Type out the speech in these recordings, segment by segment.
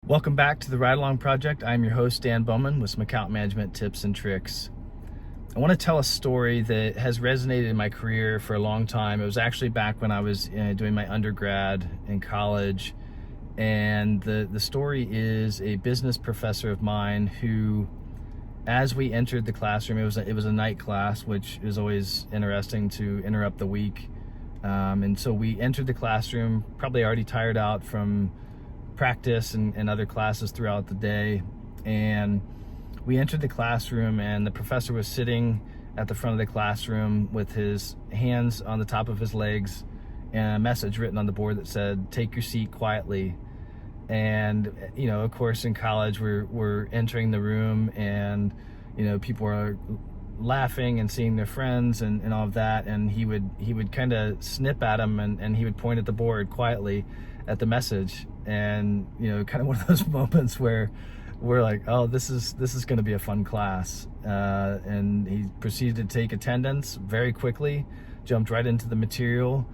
Welcome back to the Ride Along Project. I'm your host, Dan Bowman, with some account management tips and tricks. I want to tell a story that has resonated in my career for a long time. It was actually back when I was doing my undergrad in college. And the story is a business professor of mine who, as we entered the classroom, it was a night class, which is always interesting to interrupt the week. And so we entered the classroom, probably already tired out from practice and other classes throughout the day, and we entered the classroom and the professor was sitting at the front of the classroom with his hands on the top of his legs and a message written on the board that said, "Take your seat quietly." And of course, in college we're entering the room, and people are laughing and seeing their friends and all of that, and he would kind of snip at him, and he would point at the board quietly at the message. And kind of one of those moments where we're like, oh, this is going to be a fun class. And he proceeded to take attendance very quickly, jumped right into the material,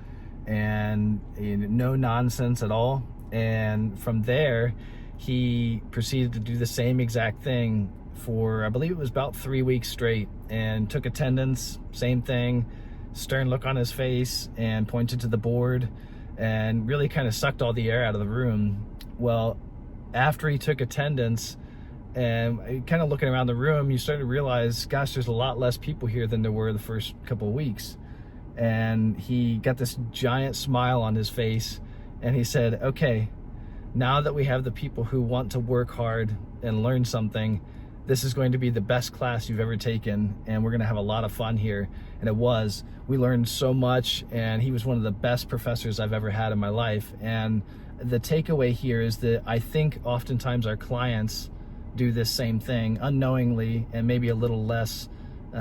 and no nonsense at all. And from there, he proceeded to do the same exact thing for, I believe it was about 3 weeks straight, and took attendance, same thing, stern look on his face, and pointed to the board, and really kind of sucked all the air out of the room. Well, after he took attendance and kind of looking around the room, you started to realize, gosh, there's a lot less people here than there were the first couple of weeks. And he got this giant smile on his face, and he said, okay, now that we have the people who want to work hard and learn something, this is going to be the best class you've ever taken, and we're going to have a lot of fun here. And it was. We learned so much, and he was one of the best professors I've ever had in my life. And the takeaway here is that I think oftentimes our clients do this same thing unknowingly, and maybe a little less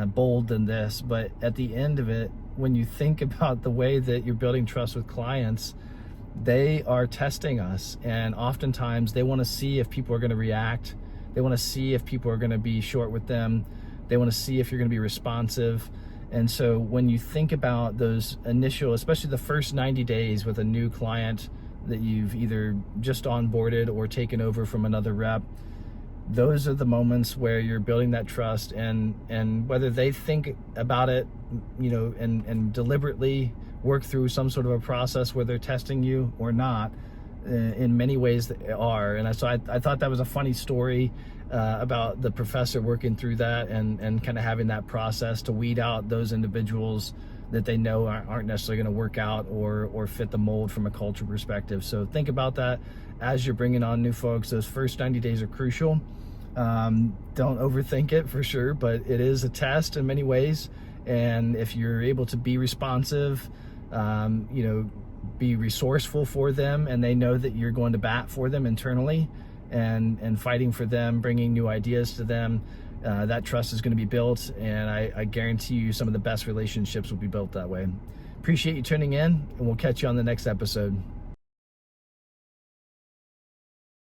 bold than this. But at the end of it, when you think about the way that you're building trust with clients, they are testing us, and oftentimes they want to see if people are going to react. They want to see if people are going to be short with them. They want to see if you're going to be responsive. And so when you think about those initial, especially the first 90 days with a new client that you've either just onboarded or taken over from another rep, those are the moments where you're building that trust. And whether they think about it, and deliberately work through some sort of a process where they're testing you or not, in many ways they are. And so I thought that was a funny story about the professor working through that and kind of having that process to weed out those individuals that they know aren't necessarily going to work out or fit the mold from a culture perspective. So think about that as you're bringing on new folks. Those first 90 days are crucial. Don't overthink it, for sure, but it is a test in many ways. And if you're able to be responsive, be resourceful for them, and they know that you're going to bat for them internally and fighting for them, bringing new ideas to them, that trust is going to be built, and I guarantee you some of the best relationships will be built that way. Appreciate you tuning in, and we'll catch you on the next episode.